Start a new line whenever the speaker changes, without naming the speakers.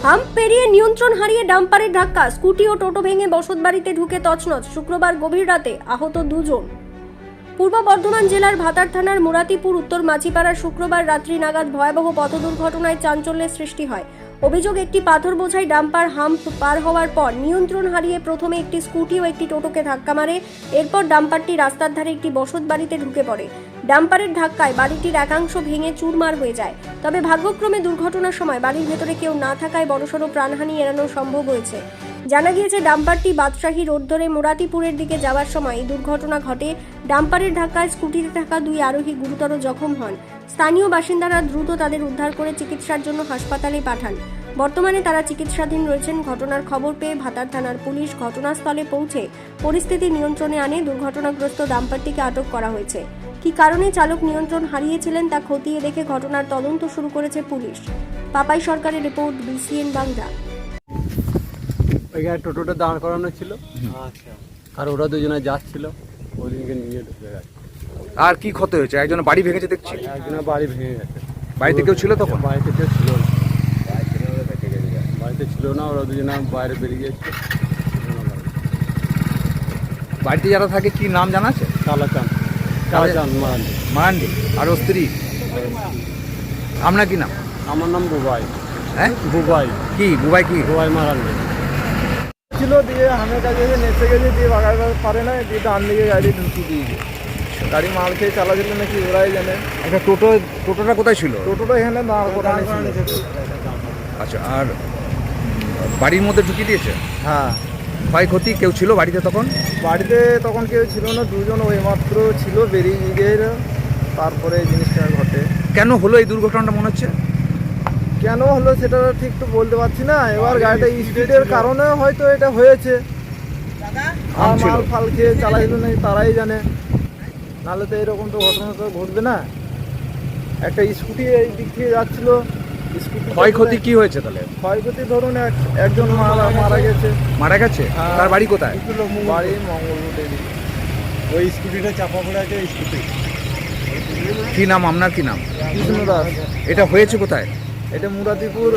Hump পেরিয়ে নিয়ন্ত্রণ হারিয়ে ডাম্পারের ধাক্কা, স্কুটি ও টোটো ভেঙে বসতবাড়িতে ঢুকে তছনছ। শুক্রবার গভীর রাতে আহত দুজন। পূর্ব বর্ধমান জেলার ভাতার থানার মুরাতিপুর উত্তর মাঝিপাড়ার শুক্রবার রাত্রি নাগাদ ভয়াবহ পথ দুর্ঘটনায় চাঞ্চল্যের সৃষ্টি হয়। অভিযোগ, একটি পাথর বোঝাই ডাম্পার হাম্প পার হওয়ার পর নিয়ন্ত্রণ হারিয়ে প্রথমে একটি স্কুটি ও একটি টোটোকে ধাক্কা মারে। এরপর ডাম্পারটি রাস্তার ধারে একটি বসতবাড়িতে ঢুকে পড়ে। ডাম্পারের ধাক্কায় বাড়িটির একাংশ ভেঙে চুরমার হয়ে যায়। তবে ভাগ্যক্রমে দুর্ঘটনার সময় বাড়ির ভেতরে কেউ না থাকায় বড়সড় প্রাণহানি এড়ানো সম্ভব হয়েছে। জানা গিয়েছে, ডাম্পারটি বাদশাহী রোড ধরে মুরাতিপুরের দিকে যাওয়ার সময় এই দুর্ঘটনা ঘটে। ডাম্পারের ধাক্কায় স্কুটিতে থাকা দুই আরোহী গুরুতর জখম হন। স্থানীয় বাসিন্দারা দ্রুত তাদের উদ্ধার করে চিকিৎসার জন্য হাসপাতালে পাঠান। বর্তমানে তারা চিকিৎসাধীন রয়েছেন। ঘটনার খবর পেয়ে ভাতার থানার পুলিশ ঘটনাস্থলে পৌঁছে পরিস্থিতি নিয়ন্ত্রণে আনে। দুর্ঘটনাগ্রস্ত ডাম্পারটিকে আটক করা হয়েছে। কী কারণে চালক নিয়ন্ত্রণ হারিয়েছিলেন তা খতিয়ে দেখে ঘটনার তদন্ত শুরু করেছে পুলিশ। পাপাই সরকারের রিপোর্ট, BCN বাংলা।
ওইখানে টোটোটা দাঁড় করানো ছিল, আচ্ছা, আর ওরা দুজনে যাচ্ছিল, ওদিনকে নিয়ে ঢুকে গেছে।
আর কি ক্ষতি হয়েছে? একজনের বাড়ি ভেঙেছে দেখছি।
একজনের বাড়ি ভেঙে গেছে।
বাড়িতে কেউ ছিল তখন?
বাড়িতে কেউ ছিল না, বাড়িতে ছিল না, ওরা দুজনে বাইরে বেরিয়ে গেছে।
বাড়িতে যারা থাকে কি নাম জানা আছে?
কালাচাঁদ মারান্ডি।
মারান্ডি। আর ওর স্ত্রী? আপনার কি নাম?
আমার নাম বুবাই।
হ্যাঁ,
বুবাই।
কি বুবাই? কি
বুবাই মারান্ডি ছিল, দিয়ে আমার কাছে নেচে গেছে, দিয়ে বাগার পারে না, দিয়ে ডান দিকে গাড়ি ঢুকিয়ে দিয়েছে। গাড়ি মাল খেয়ে চালাচ্ছিল নাকি ওরাই জানে।
একটা টোটোটা কোথায় ছিল?
টোটোটা এখানে দাঁড় করানো ছিল।
আচ্ছা, আর বাড়ির মধ্যে ঢুকিয়ে দিয়েছে?
হ্যাঁ।
ক্ষয়ক্ষতি কেউ ছিল বাড়িতে তখন?
বাড়িতে তখন কেউ ছিল না, দুজন ওই মাত্র ছিল, বেরিয়ে গিয়ে তারপরে এই জিনিসটা ঘটে।
কেন হলো এই দুর্ঘটনাটা মনে হচ্ছে?
কেন হলো সেটা ঠিক তো বলতে পারছি না। এবার গাড়িটা স্পিডের কারণে হয়তো এটা হয়েছে। আর মাল ফাল খেয়ে চালাইছিল নাকি তারাই জানে, নাহলে তো এরকম তো ঘটনা তো ঘটবে না। একটা স্কুটি এই দিক থেকে যাচ্ছিল, স্কুটি।
ক্ষয়ক্ষতি কি হয়েছে তাহলে?
ক্ষয়ক্ষতি ধরুন একজন মারা গেছে।
মারা গেছে? তার বাড়ি কোথায়?
বাড়ি মঙ্গলপুর। ওই স্কুটিটা চাপা পড়ে আছে। স্কুটি
কি নাম? আপনার কি নাম?
কৃষ্ণ দাস।
এটা হয়েছে কোথায়?
এটা মুরাতিপুর।